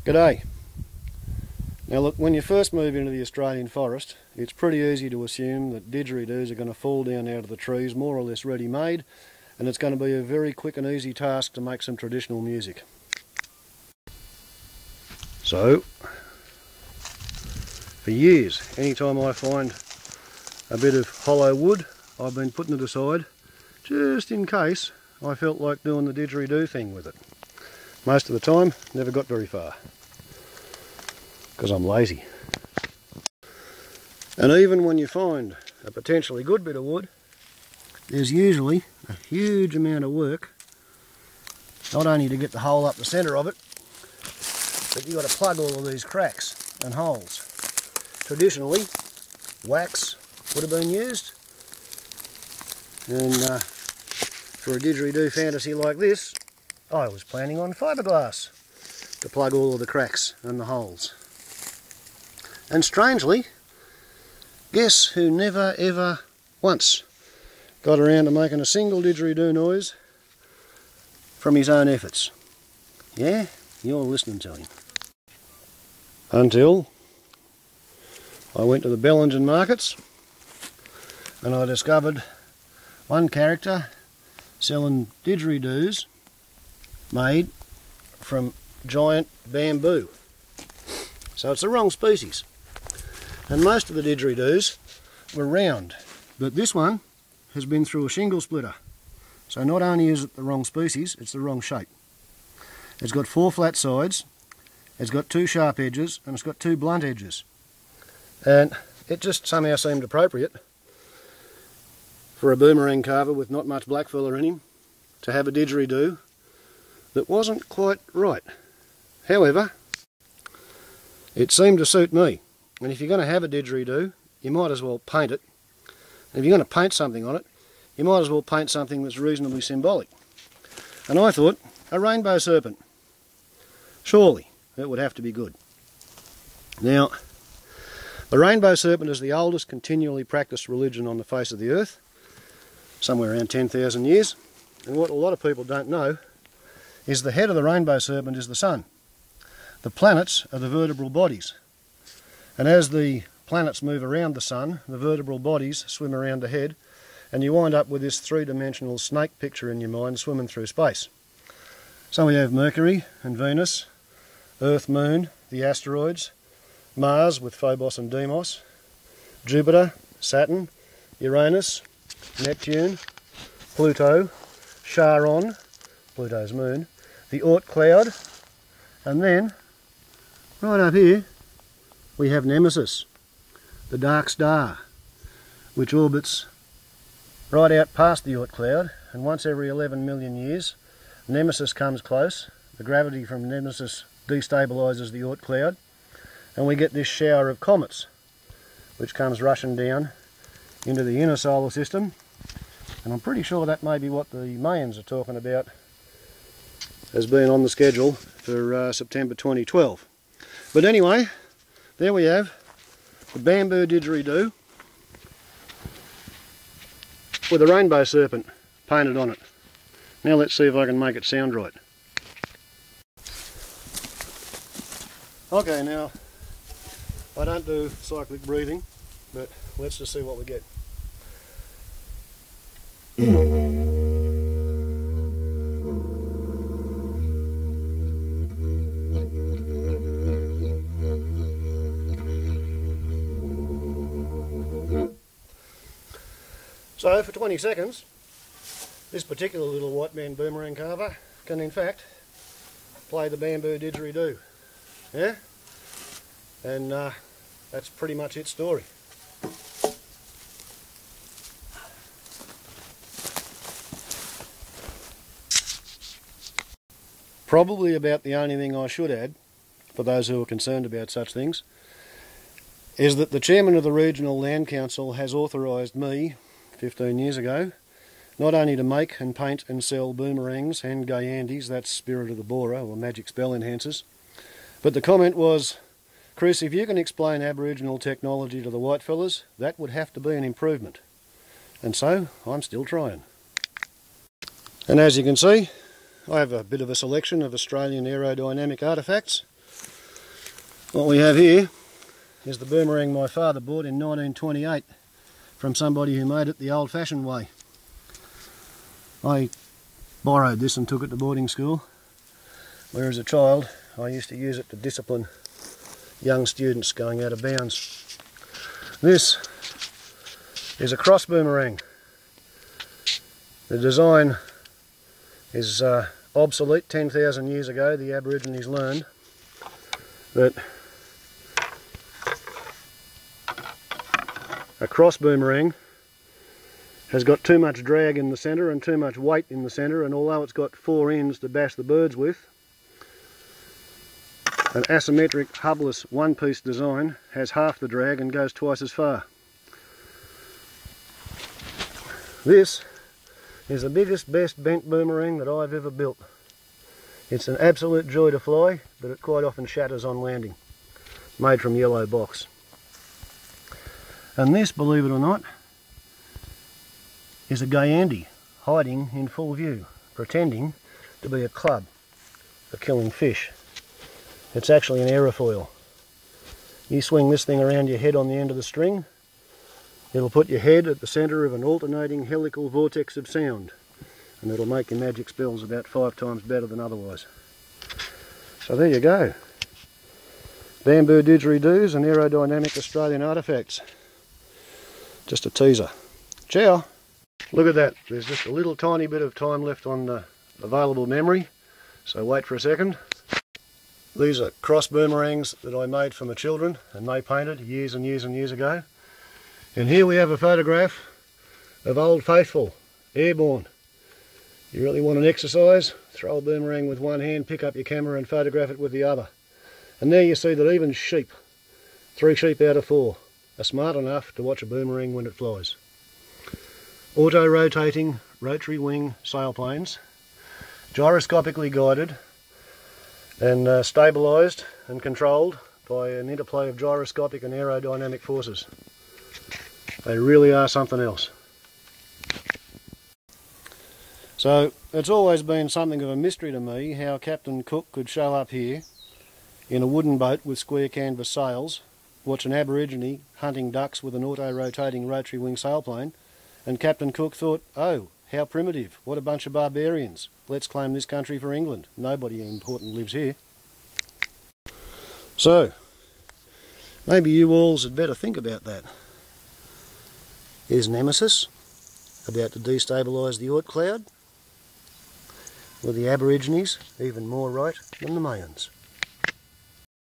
G'day. Now look, when you first move into the Australian forest, it's pretty easy to assume that didgeridoos are going to fall down out of the trees more or less ready-made, and it's going to be a very quick and easy task to make some traditional music. So, for years, anytime I find a bit of hollow wood, I've been putting it aside just in case I felt like doing the didgeridoo thing with it. Most of the time, never got very far, because I'm lazy. And even when you find a potentially good bit of wood, there's usually a huge amount of work, not only to get the hole up the centre of it, but you've got to plug all of these cracks and holes. Traditionally, wax would have been used, and for a didgeridoo fantasy like this, I was planning on fiberglass to plug all of the cracks and the holes. And strangely, guess who never ever once got around to making a single didgeridoo noise from his own efforts? Yeah, you're listening to him. Until I went to the Bellingen markets and I discovered one character selling didgeridoos made from giant bamboo. So it's the wrong species. And most of the didgeridoos were round, but this one has been through a shingle splitter. So not only is it the wrong species, it's the wrong shape. It's got 4 flat sides, it's got 2 sharp edges, and it's got 2 blunt edges. And it just somehow seemed appropriate for a boomerang carver with not much black fella in him to have a didgeridoo that wasn't quite right. However, it seemed to suit me. And if you're going to have a didgeridoo, you might as well paint it. And if you're going to paint something on it, you might as well paint something that's reasonably symbolic. And I thought, a rainbow serpent. Surely, it would have to be good. Now, the rainbow serpent is the oldest continually practiced religion on the face of the earth, somewhere around 10,000 years. And what a lot of people don't know is the head of the rainbow serpent is the sun. The planets are the vertebral bodies. And as the planets move around the sun, the vertebral bodies swim around the head, and you wind up with this 3-dimensional snake picture in your mind swimming through space. So we have Mercury and Venus, Earth, Moon, the asteroids, Mars with Phobos and Deimos, Jupiter, Saturn, Uranus, Neptune, Pluto, Charon, Pluto's moon, the Oort-Cloud, and then, right up here, we have Nemesis, the dark star, which orbits right out past the Oort-Cloud, and once every 11 million years, Nemesis comes close. The gravity from Nemesis destabilises the Oort-Cloud, and we get this shower of comets, which comes rushing down into the inner solar system. And I'm pretty sure that may be what the Mayans are talking about as being on the schedule for September 2012. But anyway, there we have the bamboo didgeridoo with a rainbow serpent painted on it. Now let's see if I can make it sound right. Okay, now I don't do cyclic breathing, but let's just see what we get. So for 20 seconds, this particular little white man boomerang carver can in fact play the bamboo didgeridoo. Yeah? And that's pretty much its story. Probably about the only thing I should add, for those who are concerned about such things, is that the chairman of the Regional Land Council has authorised me, 15 years ago, not only to make and paint and sell boomerangs and Gayandis, that's Spirit of the Borer or magic spell enhancers, but the comment was, Chris, if you can explain Aboriginal technology to the Whitefellas, that would have to be an improvement. And so, I'm still trying. And as you can see, I have a bit of a selection of Australian aerodynamic artefacts. What we have here is the boomerang my father bought in 1928 from somebody who made it the old-fashioned way. I borrowed this and took it to boarding school, where as a child I used to use it to discipline young students going out of bounds. This is a cross boomerang. The design is obsolete. 10,000 years ago the Aborigines learned that a cross boomerang has got too much drag in the centre and too much weight in the centre, and although it's got 4 ends to bash the birds with, an asymmetric hubless one-piece design has half the drag and goes twice as far. This is the biggest, best bent boomerang that I've ever built. It's an absolute joy to fly, but it quite often shatters on landing. Made from yellow box. And this, believe it or not, is a Gayandi hiding in full view, pretending to be a club for killing fish. It's actually an aerofoil. You swing this thing around your head on the end of the string, it'll put your head at the centre of an alternating helical vortex of sound, and it'll make your magic spells about 5 times better than otherwise. So there you go. Bamboo didgeridoos and aerodynamic Australian artefacts. Just a teaser. Ciao! Look at that, there's just a little tiny bit of time left on the available memory, so wait for a second. These are cross boomerangs that I made for my children and they painted years and years and years ago. And here we have a photograph of Old Faithful, airborne. You really want an exercise? Throw a boomerang with one hand, pick up your camera and photograph it with the other. And there you see that even sheep, 3 sheep out of 4, are smart enough to watch a boomerang when it flies. Auto-rotating rotary wing sailplanes, gyroscopically guided and stabilised and controlled by an interplay of gyroscopic and aerodynamic forces. They really are something else. So it's always been something of a mystery to me how Captain Cook could show up here in a wooden boat with square canvas sails, watch an Aborigine hunting ducks with an auto-rotating rotary wing sailplane, and Captain Cook thought, oh, how primitive, what a bunch of barbarians, let's claim this country for England, nobody important lives here. So, maybe you alls had better think about that. Is Nemesis about to destabilise the Oort-Cloud? Were the Aborigines even more right than the Mayans?